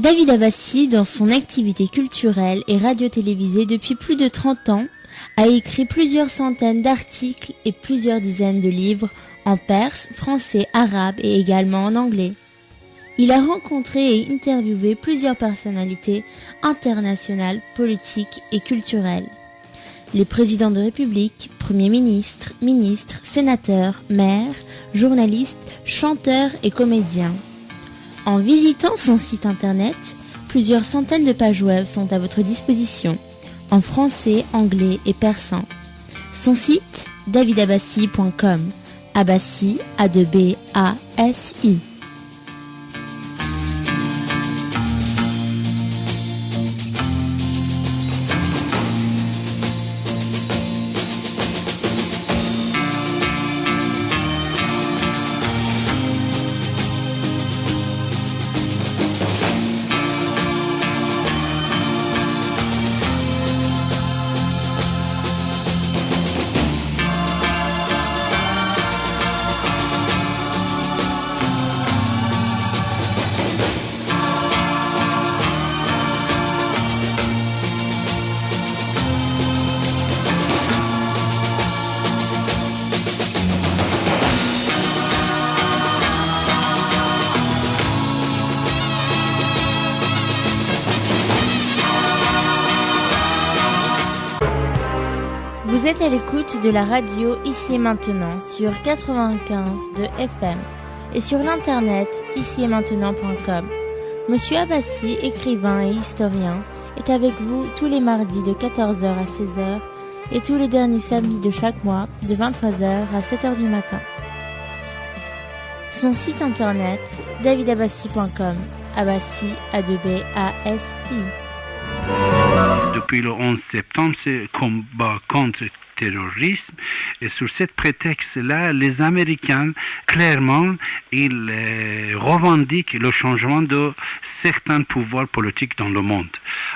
David Abbassi, dans son activité culturelle et radio-télévisée depuis plus de 30 ans, a écrit plusieurs centaines d'articles et plusieurs dizaines de livres en perse, français, arabe et également en anglais. Il a rencontré et interviewé plusieurs personnalités internationales, politiques et culturelles. Les présidents de République, premiers ministres, ministres, sénateurs, maires, journalistes, chanteurs et comédiens. En visitant son site internet, plusieurs centaines de pages web sont à votre disposition, en français, anglais et persan. Son site, davidabbassi.com. Abbassi, A2B-A-S-I. Vous êtes à l'écoute de la radio Ici et Maintenant sur 95 de FM et sur l'internet icietmaintenant.com. Monsieur Abbassi, écrivain et historien, est avec vous tous les mardis de 14h à 16h et tous les derniers samedis de chaque mois de 23h à 7h du matin. Son site internet davidabbassi.com. Abbassi, A2B-A-S-I. Depuis le 11 septembre, c'est combat contre le terrorisme. Et sur ce prétexte-là, les Américains, clairement, ils revendiquent le changement de certains pouvoirs politiques dans le monde.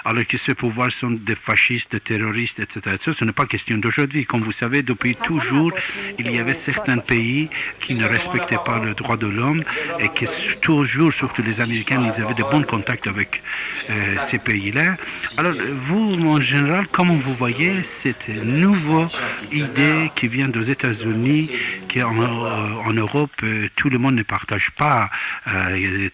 Alors que ces pouvoirs sont des fascistes, des terroristes, etc. Ce n'est pas question d'aujourd'hui. Comme vous savez, depuis toujours, il y avait certains pays qui ne respectaient pas le droit de l'homme et que toujours, surtout les Américains, ils avaient de bons contacts avec ces pays-là. Alors, vous, en général, comment vous voyez cette nouvelle idée qui vient des États-Unis, qu'en Europe, tout le monde ne partage pas,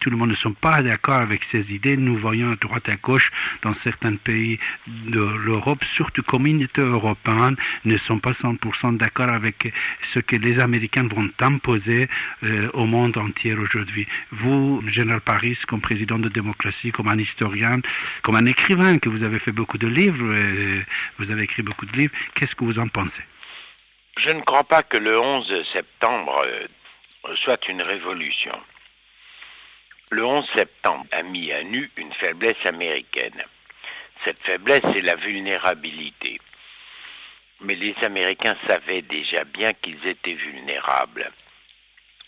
tout le monde ne sont pas d'accord avec ces idées. Nous voyons à droite à gauche dans certains pays de l'Europe, surtout communautés européennes, ne sont pas 100% d'accord avec ce que les Américains vont imposer au monde entier aujourd'hui. Vous, Général Paris, comme président de démocratie, comme un historien, comme un écrivain, que vous avez fait beaucoup de livres, vous avez écrit beaucoup de livres, qu'est-ce que vous en pensez? Je ne crois pas que le 11 septembre soit une révolution. Le 11 septembre a mis à nu une faiblesse américaine. Cette faiblesse, c'est la vulnérabilité. Mais les Américains savaient déjà bien qu'ils étaient vulnérables.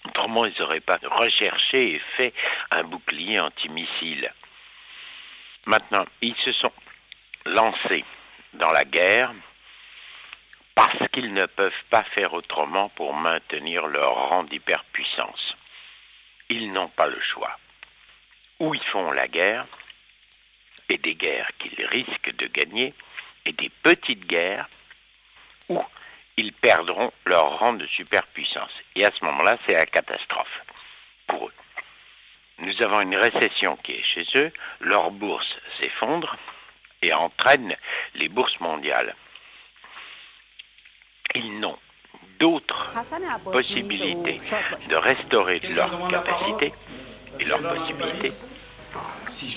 Autrement, ils n'auraient pas recherché et fait un bouclier antimissile. Maintenant, ils se sont lancés dans la guerre parce qu'ils ne peuvent pas faire autrement pour maintenir leur rang d'hyperpuissance. Ils n'ont pas le choix. Ou ils font la guerre, et des guerres qu'ils risquent de gagner, et des petites guerres, ou ils perdront leur rang de superpuissance. Et à ce moment-là, c'est la catastrophe pour eux. Nous avons une récession qui est chez eux, leur bourse s'effondre et entraîne les bourses mondiales. Ils n'ont d'autres possibilités de restaurer leur capacité et leur possibilité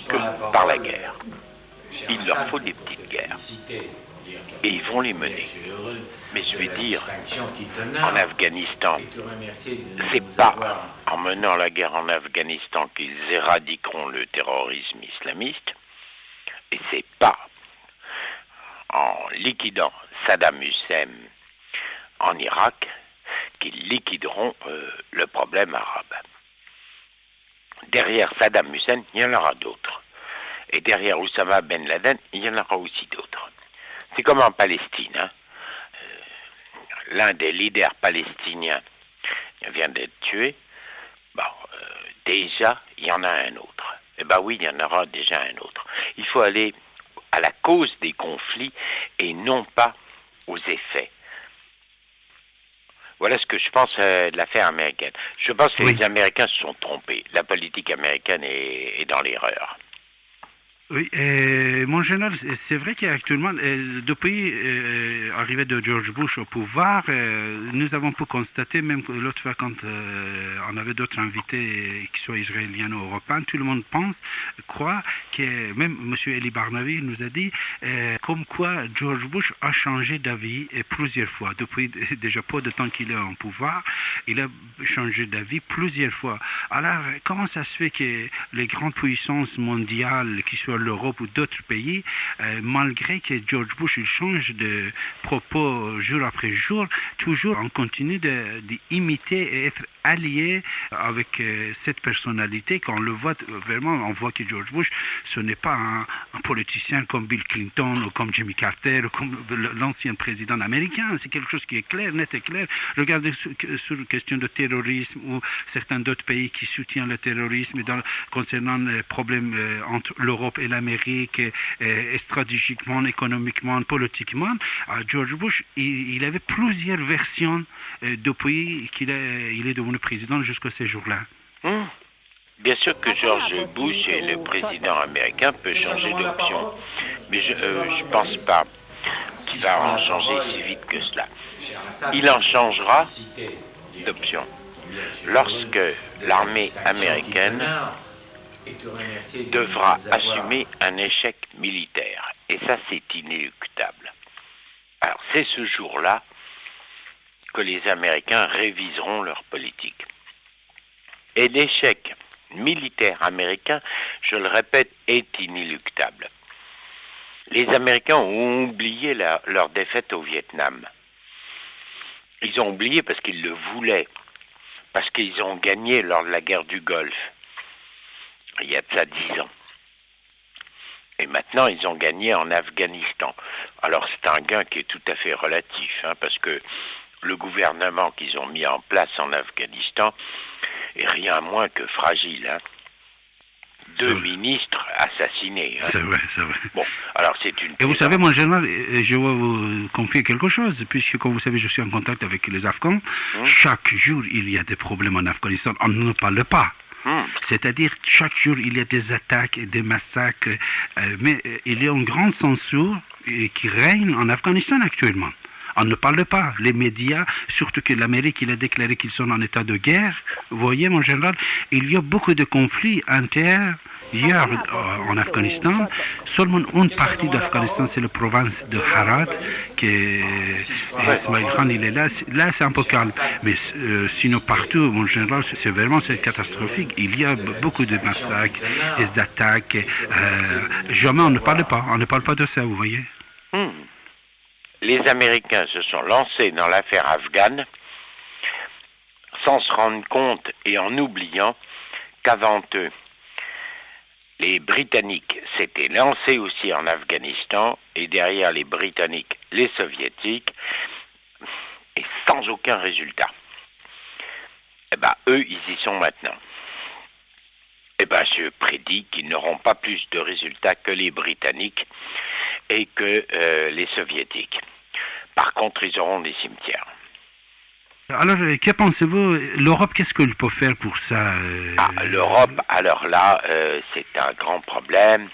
que par la guerre. Il leur faut des petites guerres. Et ils vont les mener. Mais je vais dire, en Afghanistan, c'est pas en menant la guerre en Afghanistan qu'ils éradiqueront le terrorisme islamiste, et c'est pas en liquidant Saddam Hussein en Irak qu'ils liquideront le problème arabe. Derrière Saddam Hussein, il y en aura d'autres. Et derrière Oussama Ben Laden, il y en aura aussi d'autres. C'est comme en Palestine. L'un des leaders palestiniens vient d'être tué. Bon, déjà, il y en a un autre. Eh bien oui, il y en aura déjà un autre. Il faut aller à la cause des conflits et non pas aux effets. Voilà ce que je pense de l'affaire américaine. Je pense que les Américains se sont trompés. La politique américaine est dans l'erreur. Oui, mon général, c'est vrai qu'actuellement, depuis l'arrivée de George Bush au pouvoir, nous avons pu constater, même l'autre fois quand on avait d'autres invités, qui soient israéliens ou européens, tout le monde croit que même M. Eli Barnavi nous a dit comme quoi George Bush a changé d'avis plusieurs fois. Depuis déjà peu de temps qu'il est en pouvoir, il a changé d'avis plusieurs fois. Alors, comment ça se fait que les grandes puissances mondiales, qui soient l'Europe ou d'autres pays, malgré que George Bush il change de propos jour après jour, toujours on continue d'imiter et être allié avec cette personnalité. Quand on le voit vraiment, on voit que George Bush, ce n'est pas un politicien comme Bill Clinton ou comme Jimmy Carter ou comme l'ancien président américain. C'est quelque chose qui est clair, net et clair. Regardez sur la question de terrorisme ou certains d'autres pays qui soutiennent le terrorisme concernant les problèmes entre l'Europe et l'Amérique, stratégiquement, économiquement, politiquement. George Bush, il avait plusieurs versions depuis qu'il est devenu président jusqu'à ces jours-là. Bien sûr que George Bush et le président américain peut changer d'option, mais je ne pense pas qu'il va en changer si vite que cela. Il en changera d'option lorsque l'armée américaine devra assumer un échec militaire. Et ça, c'est inéluctable. Alors, c'est ce jour-là que les Américains réviseront leur politique. Et l'échec militaire américain, je le répète, est inéluctable. Les Américains ont oublié leur défaite au Vietnam. Ils ont oublié parce qu'ils le voulaient, parce qu'ils ont gagné lors de la guerre du Golfe, il y a de ça 10 ans. Et maintenant, ils ont gagné en Afghanistan. Alors, c'est un gain qui est tout à fait relatif, parce que le gouvernement qu'ils ont mis en place en Afghanistan est rien moins que fragile. 2 ministres assassinés. C'est vrai, c'est vrai. Bon, alors c'est une... Et vous savez, mon général, je vais vous confier quelque chose, puisque, comme vous savez, je suis en contact avec les Afghans. Chaque jour, il y a des problèmes en Afghanistan. On ne parle pas. C'est-à-dire, chaque jour, il y a des attaques et des massacres. Mais il y a une grande censure qui règne en Afghanistan actuellement. On ne parle pas. Les médias, surtout que l'Amérique, il a déclaré qu'ils sont en état de guerre. Vous voyez, mon général, il y a beaucoup de conflits internes. Hier, en Afghanistan, seulement une partie d'Afghanistan, c'est la province de Herat, que Ismail Khan, il est là. Là, c'est un peu calme. Mais sinon, partout, mon général, c'est catastrophique. Il y a beaucoup de massacres, des attaques. Jamais on ne parle pas. On ne parle pas de ça, vous voyez. Les Américains se sont lancés dans l'affaire afghane sans se rendre compte et en oubliant qu'avant eux, les Britanniques s'étaient lancés aussi en Afghanistan et derrière les Britanniques, les Soviétiques, et sans aucun résultat. Eh bien, eux, ils y sont maintenant. Eh bien, je prédis qu'ils n'auront pas plus de résultats que les Britanniques et que les Soviétiques. Par contre, ils auront des cimetières. Alors, que pensez-vous, l'Europe, qu'est-ce qu'elle peut faire pour ça L'Europe, alors là, c'est un grand problème.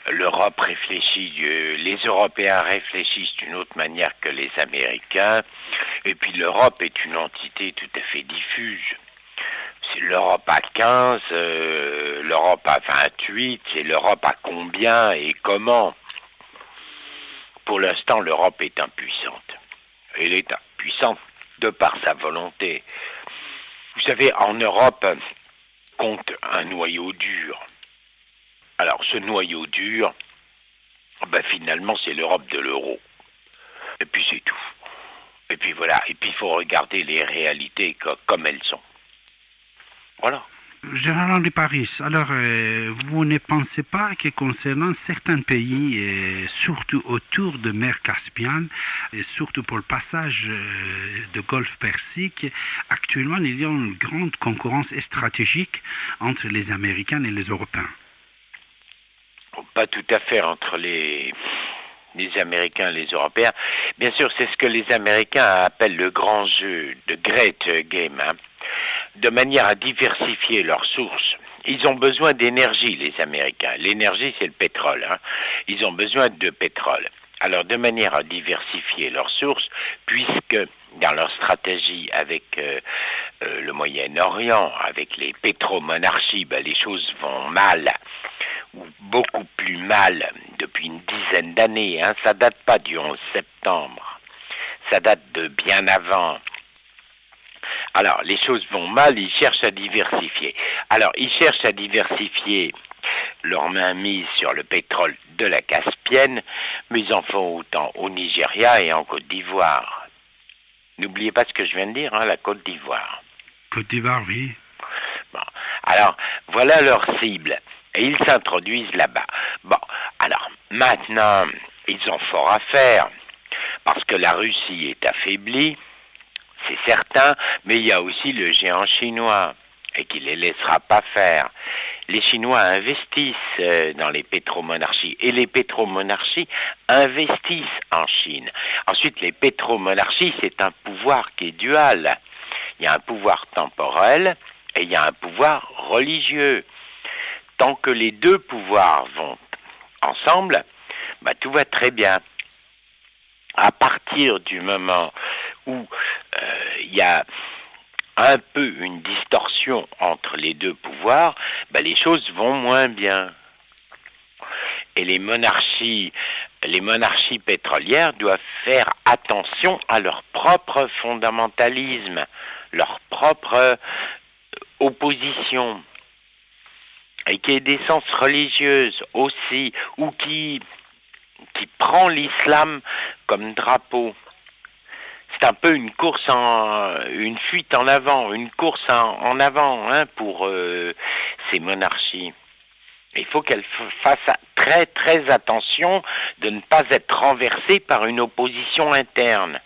L'Europe réfléchit, les Européens réfléchissent d'une autre manière que les Américains. Et puis l'Europe est une entité tout à fait diffuse. C'est l'Europe à 15, l'Europe à 28, c'est l'Europe à combien et comment. Pour l'instant, l'Europe est impuissante. Elle est impuissante de par sa volonté. Vous savez, en Europe, compte un noyau dur. Alors, ce noyau dur, finalement, c'est l'Europe de l'euro. Et puis, c'est tout. Et puis, voilà. Et puis, il faut regarder les réalités comme elles sont. Voilà. Général Henri Paris, alors vous ne pensez pas que concernant certains pays, surtout autour de mer Caspienne, et surtout pour le passage de Golfe Persique, actuellement il y a une grande concurrence stratégique entre les Américains et les Européens? Pas tout à fait entre les Américains et les Européens. Bien sûr, c'est ce que les Américains appellent le grand jeu, de Great Game, hein, de manière à diversifier leurs sources. Ils ont besoin d'énergie, les Américains. L'énergie, c'est le pétrole. Hein. Ils ont besoin de pétrole. Alors, de manière à diversifier leurs sources, puisque dans leur stratégie avec le Moyen-Orient, avec les pétromonarchies, les choses vont mal, ou beaucoup plus mal depuis une dizaine d'années. Hein. Ça date pas du 11 septembre. Ça date de bien avant. Alors, les choses vont mal, ils cherchent à diversifier. Alors, ils cherchent à diversifier leur mainmise sur le pétrole de la Caspienne, mais ils en font autant au Nigeria et en Côte d'Ivoire. N'oubliez pas ce que je viens de dire, hein, la Côte d'Ivoire. Côte d'Ivoire, oui. Bon, alors, voilà leur cible. Et ils s'introduisent là-bas. Bon, alors, maintenant, ils ont fort à faire, parce que la Russie est affaiblie, c'est certain, mais il y a aussi le géant chinois, et qui ne les laissera pas faire. Les Chinois investissent dans les pétromonarchies, et les pétromonarchies investissent en Chine. Ensuite, les pétromonarchies, c'est un pouvoir qui est dual. Il y a un pouvoir temporel, et il y a un pouvoir religieux. Tant que les deux pouvoirs vont ensemble, tout va très bien. À partir du moment où il y a un peu une distorsion entre les deux pouvoirs, les choses vont moins bien. Et les monarchies pétrolières doivent faire attention à leur propre fondamentalisme, leur propre opposition. Et qui est d'essence religieuse aussi, ou qui prend l'islam comme drapeau. C'est un peu une course une fuite en avant, une course en avant, hein, pour ces monarchies. Il faut qu'elles fassent très très attention de ne pas être renversées par une opposition interne.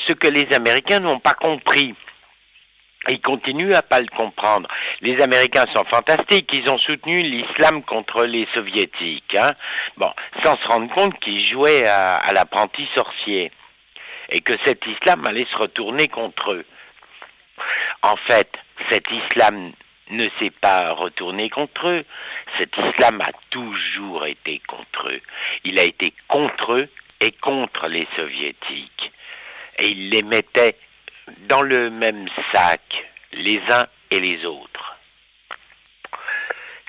Ce que les Américains n'ont pas compris. Ils continuent à pas le comprendre. Les Américains sont fantastiques. Ils ont soutenu l'islam contre les Soviétiques, hein. Bon, sans se rendre compte qu'ils jouaient à l'apprenti sorcier. Et que cet islam allait se retourner contre eux. En fait, cet islam ne s'est pas retourné contre eux. Cet islam a toujours été contre eux. Il a été contre eux et contre les Soviétiques. Et il les mettait dans le même sac, les uns et les autres.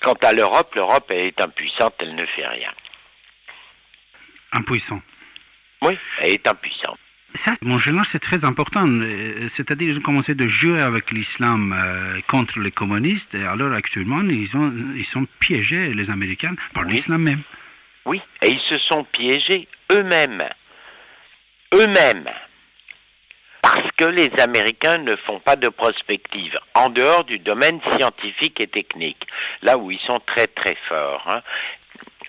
Quant à l'Europe, l'Europe elle est impuissante, elle ne fait rien. Impuissant. Oui, elle est impuissante. Ça, mon général, c'est très important. C'est-à-dire qu'ils ont commencé de jouer avec l'islam contre les communistes. Et alors, actuellement, ils sont piégés, les Américains, par l'islam même. Oui, et ils se sont piégés eux-mêmes. Eux-mêmes. Parce que les Américains ne font pas de prospective, en dehors du domaine scientifique et technique, là où ils sont très très forts. Hein.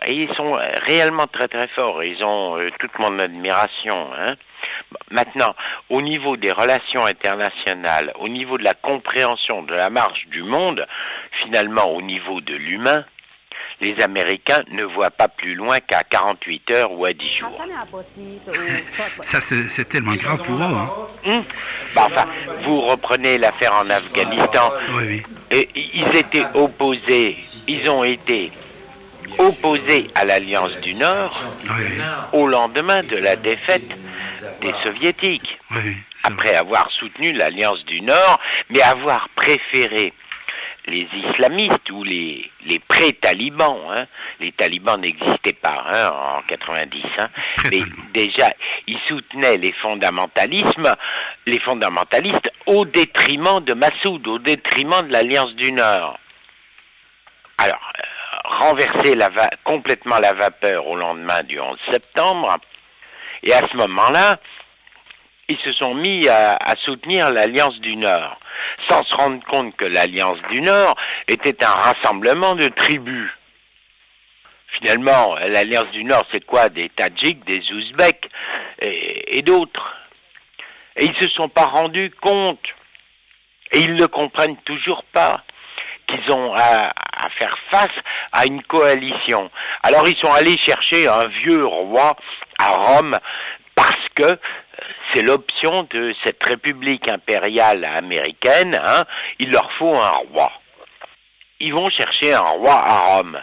Et ils sont réellement très très forts, ils ont toute mon admiration. Hein. Maintenant, au niveau des relations internationales, au niveau de la compréhension de la marche du monde, finalement au niveau de l'humain, les Américains ne voient pas plus loin qu'à 48 heures ou à 10 jours. Ça, c'est tellement grave pour eux. Hein. Enfin, vous reprenez l'affaire en Afghanistan. Oui. Et ils étaient opposés, ils ont été opposés à l'Alliance du Nord au lendemain de la défaite des Soviétiques. Après avoir soutenu l'Alliance du Nord, mais avoir préféré les islamistes ou les pré-talibans, hein. Les talibans n'existaient pas en 90, hein. Mais déjà ils soutenaient les fondamentalistes au détriment de Massoud, au détriment de l'Alliance du Nord. Alors, renverser complètement la vapeur au lendemain du 11 septembre, et à ce moment-là, ils se sont mis à soutenir l'Alliance du Nord. sans se rendre compte que l'Alliance du Nord était un rassemblement de tribus. Finalement, l'Alliance du Nord, c'est quoi? Des Tadjiks, des Ouzbeks et d'autres. Et ils ne se sont pas rendus compte, et ils ne comprennent toujours pas, qu'ils ont à faire face à une coalition. Alors ils sont allés chercher un vieux roi à Rome, parce que c'est l'option de cette république impériale américaine, hein, il leur faut un roi. Ils vont chercher un roi à Rome,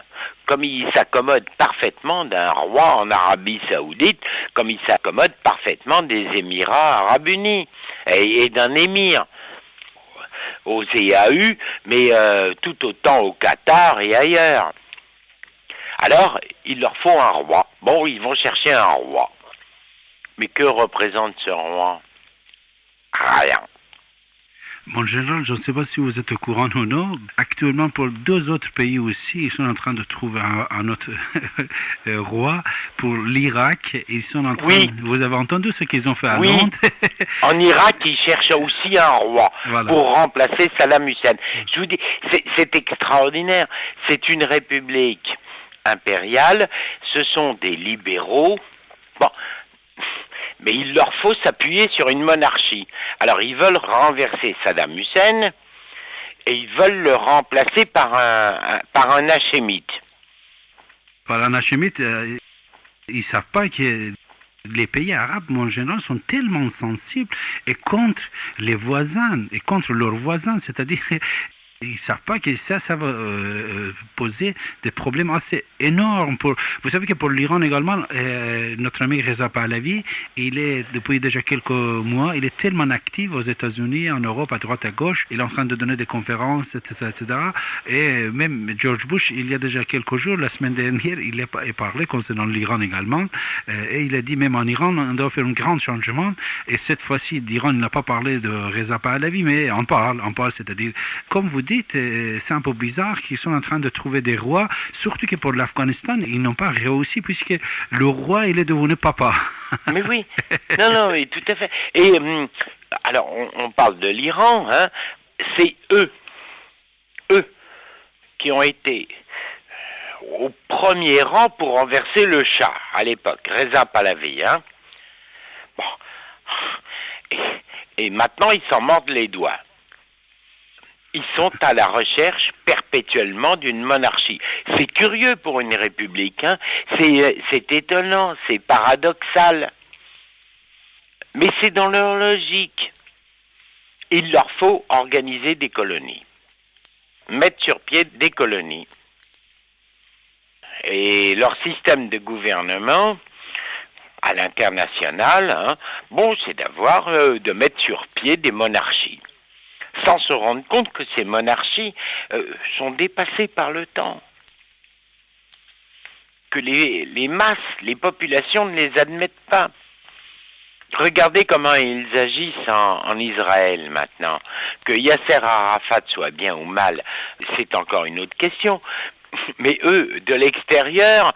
comme il s'accommode parfaitement d'un roi en Arabie Saoudite, comme il s'accommode parfaitement des Émirats Arabes Unis, et d'un émir, aux EAU, mais tout autant au Qatar et ailleurs. Alors, il leur faut un roi. Bon, ils vont chercher un roi. Mais que représente ce roi? Rien. Mon général, je ne sais pas si vous êtes au courant ou non. Actuellement, pour 2 autres pays aussi, ils sont en train de trouver un autre roi. Pour l'Irak, ils sont en train... Oui. Vous avez entendu ce qu'ils ont fait à Oui. Londres? En Irak, ils cherchent aussi un roi pour remplacer Saddam Hussein. Je vous dis, c'est extraordinaire. C'est une république impériale. Ce sont des libéraux. Bon... Mais il leur faut s'appuyer sur une monarchie. Alors ils veulent renverser Saddam Hussein et ils veulent le remplacer par un hachémite. Par un hachémite, ils ne savent pas que les pays arabes, en général, sont tellement sensibles et contre les voisins, et contre leurs voisins, c'est-à-dire... Ils ne savent pas que ça va poser des problèmes assez énormes. Vous savez que pour l'Iran également, notre ami Reza Pahlavi, il est, depuis déjà quelques mois, il est tellement actif aux États-Unis, en Europe, à droite, à gauche. Il est en train de donner des conférences, etc., etc. Et même George Bush, il y a déjà quelques jours, la semaine dernière, il a parlé concernant l'Iran également. Et il a dit, même en Iran, on doit faire un grand changement. Et cette fois-ci, l'Iran n'a pas parlé de Reza Pahlavi, mais on parle, c'est-à-dire, comme vous dites, c'est un peu bizarre qu'ils sont en train de trouver des rois, surtout que pour l'Afghanistan, ils n'ont pas réussi puisque le roi, il est devenu papa. Mais oui, non, oui, tout à fait. Et alors, on parle de l'Iran, hein, c'est eux qui ont été au premier rang pour renverser le Shah à l'époque, Reza Pahlavi, hein. Bon, et maintenant ils s'en mordent les doigts. Ils sont à la recherche perpétuellement d'une monarchie. C'est curieux pour une république, hein. C'est étonnant, c'est paradoxal. Mais c'est dans leur logique. Il leur faut organiser des colonies. Mettre sur pied des colonies. Et leur système de gouvernement, à l'international, hein, bon, c'est de mettre sur pied des monarchies. Sans se rendre compte que ces monarchies sont dépassées par le temps. Que les masses, les populations ne les admettent pas. Regardez comment ils agissent en Israël maintenant. Que Yasser Arafat soit bien ou mal, c'est encore une autre question. Mais eux, de l'extérieur,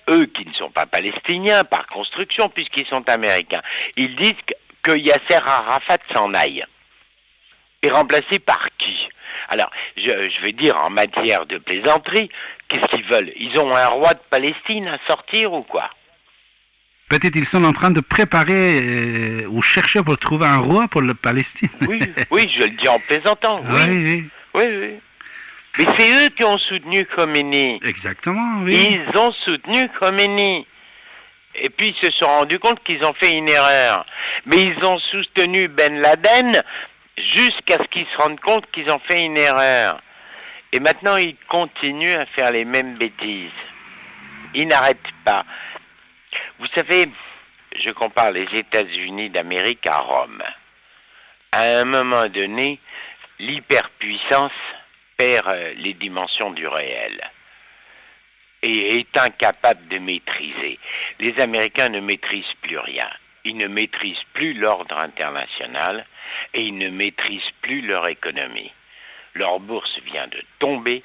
eux qui ne sont pas palestiniens par construction puisqu'ils sont américains, ils disent que Yasser Arafat s'en aille. Et remplacé par qui? Alors, je vais dire en matière de plaisanterie, qu'est-ce qu'ils veulent? Ils ont un roi de Palestine à sortir ou quoi? Peut-être ils sont en train de préparer ou chercher pour trouver un roi pour la Palestine. Oui, je le dis en plaisantant. Oui. Mais c'est eux qui ont soutenu Khomeini. Exactement, oui. Ils ont soutenu Khomeini. Et puis ils se sont rendus compte qu'ils ont fait une erreur. Mais ils ont soutenu Ben Laden jusqu'à ce qu'ils se rendent compte qu'ils ont fait une erreur. Et maintenant, ils continuent à faire les mêmes bêtises. Ils n'arrêtent pas. Vous savez, je compare les États-Unis d'Amérique à Rome. À un moment donné, l'hyperpuissance perd les dimensions du réel et est incapable de maîtriser. Les Américains ne maîtrisent plus rien. Ils ne maîtrisent plus l'ordre international et ils ne maîtrisent plus leur économie. Leur bourse vient de tomber.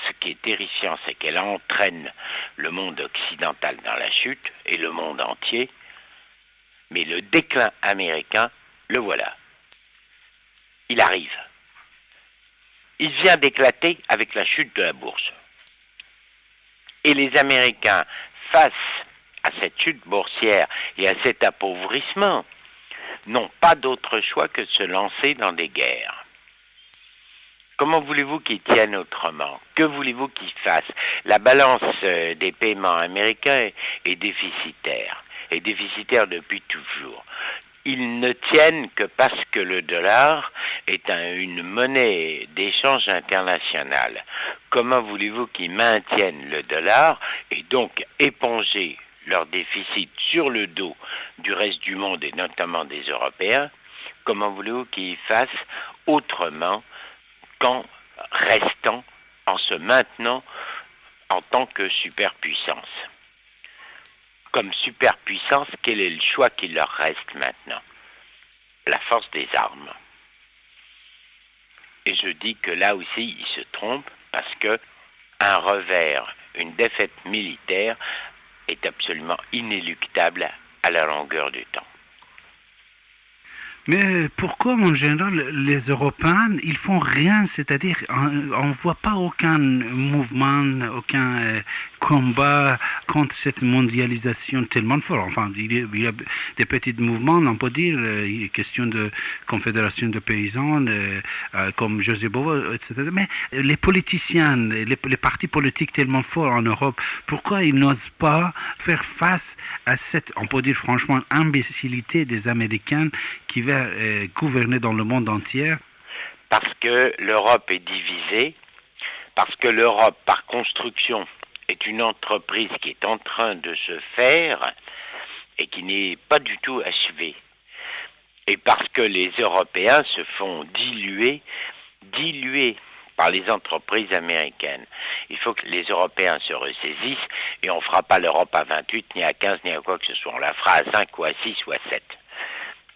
Ce qui est terrifiant, c'est qu'elle entraîne le monde occidental dans la chute et le monde entier. Mais le déclin américain, le voilà. il arrive. Il vient d'éclater avec la chute de la bourse. Et les Américains, face à cette chute boursière et à cet appauvrissement, n'ont pas d'autre choix que de se lancer dans des guerres. Comment voulez-vous qu'ils tiennent autrement? Que voulez-vous qu'ils fassent? La balance des paiements américains est déficitaire, et déficitaire depuis toujours. Ils ne tiennent que parce que le dollar est une monnaie d'échange internationale. Comment voulez-vous qu'ils maintiennent le dollar et donc éponger leur déficit sur le dos du reste du monde et notamment des Européens? Comment voulez-vous qu'ils fassent autrement qu'en restant, en se maintenant en tant que superpuissance? Comme superpuissance, quel est le choix qui leur reste maintenant? La force des armes. Et je dis que là aussi, ils se trompent parce que un revers, une défaite militaire est absolument inéluctable à la longueur du temps. Mais pourquoi, mon général, les Européens, ils font rien, c'est-à-dire on ne voit pas aucun mouvement, aucun combat contre cette mondialisation tellement forte. Enfin, il y a des petits mouvements, on peut dire, il est question de confédération de paysans, comme José Bové, etc. Mais les politiciens, les partis politiques tellement forts en Europe, pourquoi ils n'osent pas faire face à cette, on peut dire franchement, imbécilité des Américains qui va gouverner dans le monde entier? Parce que l'Europe est divisée, parce que l'Europe, par construction, est une entreprise qui est en train de se faire et qui n'est pas du tout achevée. Et parce que les Européens se font diluer par les entreprises américaines. Il faut que les Européens se ressaisissent et on ne fera pas l'Europe à 28, ni à 15, ni à quoi que ce soit. On la fera à 5 ou à 6 ou à 7.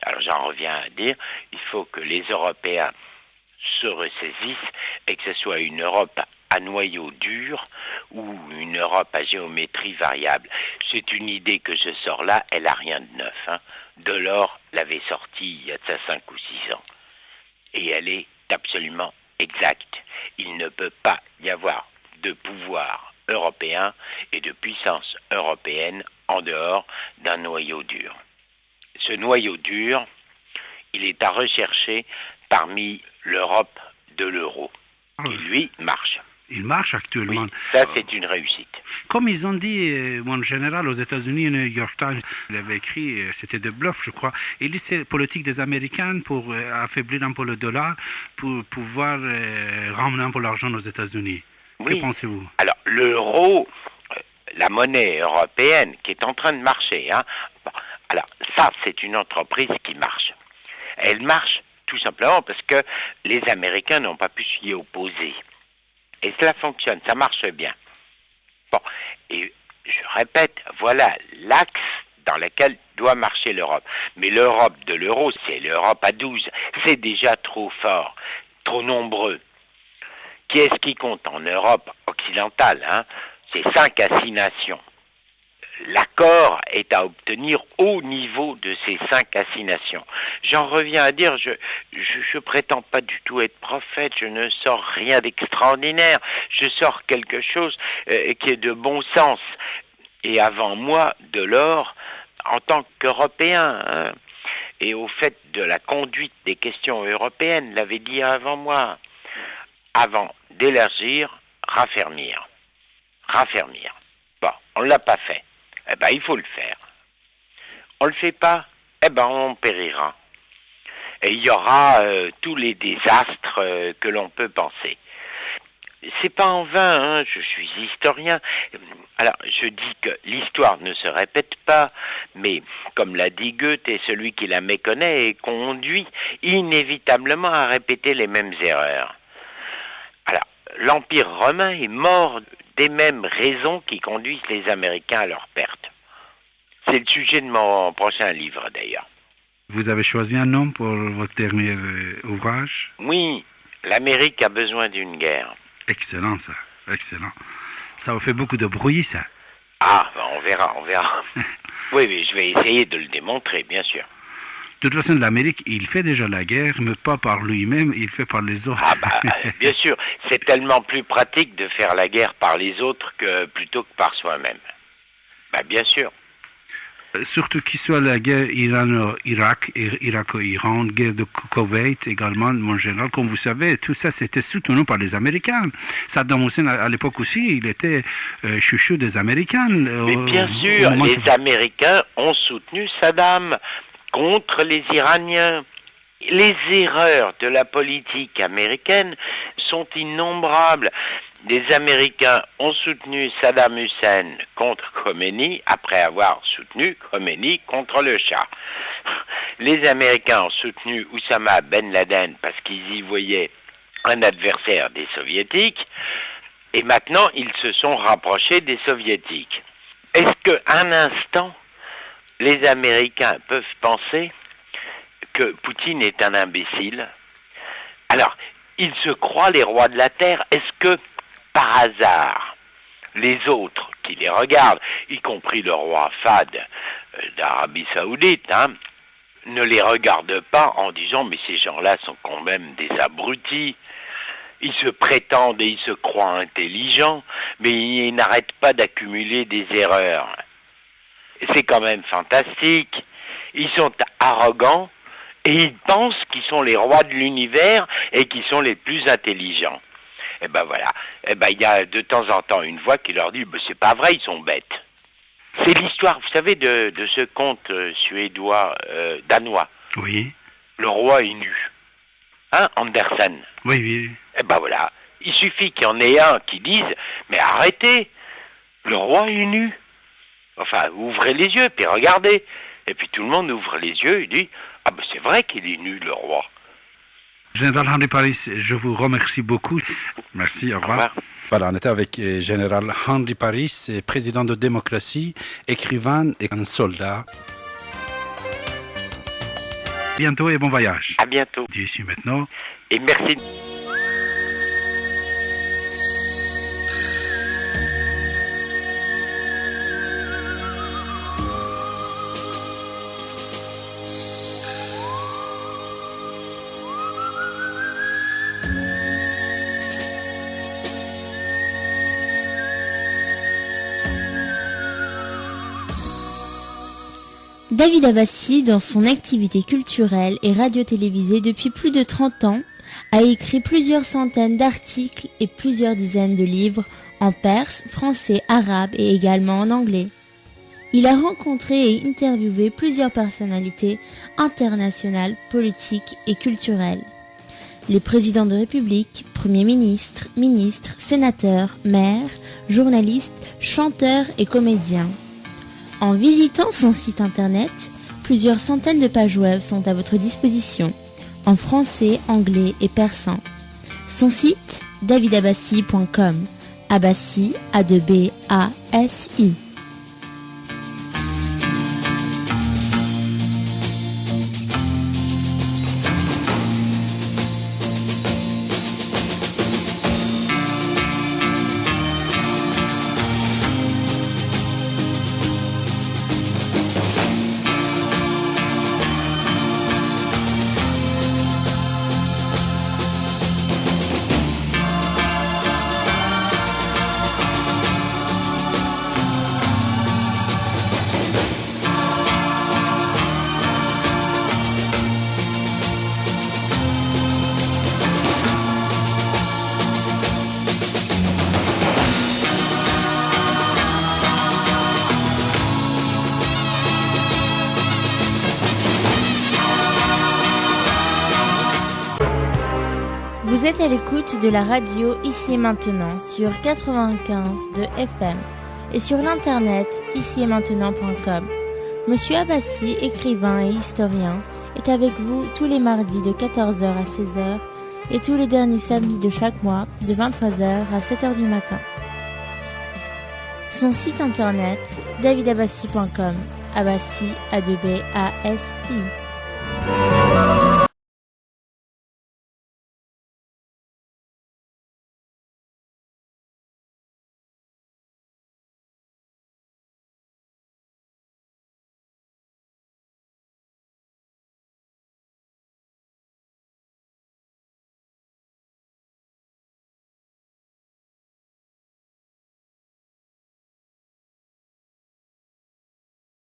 Alors j'en reviens à dire, il faut que les Européens se ressaisissent et que ce soit une Europe à noyau dur ou une Europe à géométrie variable. C'est une idée que je sors là, elle n'a rien de neuf. Delors l'avait sortie il y a de ça 5 ou 6 ans. Et elle est absolument exacte. Il ne peut pas y avoir de pouvoir européen et de puissance européenne en dehors d'un noyau dur. Ce noyau dur, il est à rechercher parmi l'Europe de l'euro, qui lui marche. Il marche actuellement. Oui, ça c'est une réussite. Comme ils ont dit, mon général, aux États-Unis, New York Times, il avait écrit, c'était de bluff, je crois. Il dit c'est politique des Américains pour affaiblir un peu le dollar, pour pouvoir ramener un peu l'argent aux États-Unis. Oui. Que pensez-vous? Alors, l'euro, la monnaie européenne, qui est en train de marcher, bon, alors ça, c'est une entreprise qui marche. Elle marche tout simplement parce que les Américains n'ont pas pu s'y opposer. Et cela fonctionne, ça marche bien. Bon, et je répète, voilà l'axe dans lequel doit marcher l'Europe. Mais l'Europe de l'euro, c'est l'Europe à 12. C'est déjà trop fort, trop nombreux. Qui est-ce qui compte en Europe occidentale? C'est 5 à 6 nations. L'accord est à obtenir au niveau de ces 5 à 6 nations. J'en reviens à dire, je prétends pas du tout être prophète, je ne sors rien d'extraordinaire, je sors quelque chose qui est de bon sens. Et avant moi, Delors, en tant qu'Européen, et au fait de la conduite des questions européennes, l'avait dit avant moi, avant d'élargir, raffermir. Raffermir. Bon, on ne l'a pas fait. Eh ben, il faut le faire. On le fait pas, eh ben, on périra. Et il y aura tous les désastres que l'on peut penser. C'est pas en vain, je suis historien. Alors, je dis que l'histoire ne se répète pas, mais, comme l'a dit Goethe, celui qui la méconnaît est conduit inévitablement à répéter les mêmes erreurs. Alors, l'Empire romain est mort des mêmes raisons qui conduisent les Américains à leur perte. C'est le sujet de mon prochain livre, d'ailleurs. Vous avez choisi un nom pour votre dernier ouvrage? Oui, l'Amérique a besoin d'une guerre. Excellent, ça. Excellent. Ça vous fait beaucoup de bruit, ça. Ah, ben on verra. Oui, mais je vais essayer de le démontrer, bien sûr. De toute façon, l'Amérique, il fait déjà la guerre, mais pas par lui-même, il fait par les autres. Ah bah, bien sûr, c'est tellement plus pratique de faire la guerre par les autres plutôt que par soi-même. Bah bien sûr. Surtout qu'il soit la guerre Iran-Irak, Irak-Iran, guerre de Koweït également, mon général, comme vous savez, tout ça c'était soutenu par les Américains. Saddam Hussein à l'époque aussi, il était chouchou des Américains. Mais bien sûr, les Américains ont soutenu Saddam contre les Iraniens. Les erreurs de la politique américaine sont innombrables. Les Américains ont soutenu Saddam Hussein contre Khomeini après avoir soutenu Khomeini contre le Shah. Les Américains ont soutenu Oussama Ben Laden parce qu'ils y voyaient un adversaire des Soviétiques et maintenant ils se sont rapprochés des Soviétiques. Est-ce qu'un instant, les Américains peuvent penser que Poutine est un imbécile? Alors, ils se croient les rois de la Terre. Est-ce que, par hasard, les autres qui les regardent, y compris le roi Fahd d'Arabie Saoudite, ne les regardent pas en disant « mais ces gens-là sont quand même des abrutis ». Ils se prétendent et ils se croient intelligents, mais ils n'arrêtent pas d'accumuler des erreurs. C'est quand même fantastique. Ils sont arrogants et ils pensent qu'ils sont les rois de l'univers et qu'ils sont les plus intelligents. Et ben voilà. Et ben il y a de temps en temps une voix qui leur dit c'est pas vrai, ils sont bêtes. C'est l'histoire, vous savez, de ce conte suédois, danois. Oui. Le roi est nu. Andersen. Oui, oui. Et ben voilà. Il suffit qu'il y en ait un qui dise mais arrêtez, le roi est nu. Enfin, ouvrez les yeux, puis regardez. Et puis tout le monde ouvre les yeux et dit c'est vrai qu'il est nu, le roi. Général Henri Paris, je vous remercie beaucoup. Merci, au revoir. Voilà, on était avec Général Henri Paris, président de démocratie, écrivain et un soldat. Bientôt et bon voyage. À bientôt. D'ici maintenant. Et merci. David Abbassi, dans son activité culturelle et radio-télévisée depuis plus de 30 ans, a écrit plusieurs centaines d'articles et plusieurs dizaines de livres en perse, français, arabe et également en anglais. Il a rencontré et interviewé plusieurs personnalités internationales, politiques et culturelles. Les présidents de République, premiers ministres, ministres, sénateurs, maires, journalistes, chanteurs et comédiens. En visitant son site internet, plusieurs centaines de pages web sont à votre disposition, en français, anglais et persan. Son site, davidabbassi.com, Abbassi, A2B-A-S-I. Vous êtes à l'écoute de la radio Ici et Maintenant sur 95 de FM et sur l'internet icietmaintenant.com. Monsieur Abbassi, écrivain et historien, est avec vous tous les mardis de 14h à 16h et tous les derniers samedis de chaque mois de 23h à 7h du matin. Son site internet davidabbassi.com, Abbassi, A2B-A-S-I.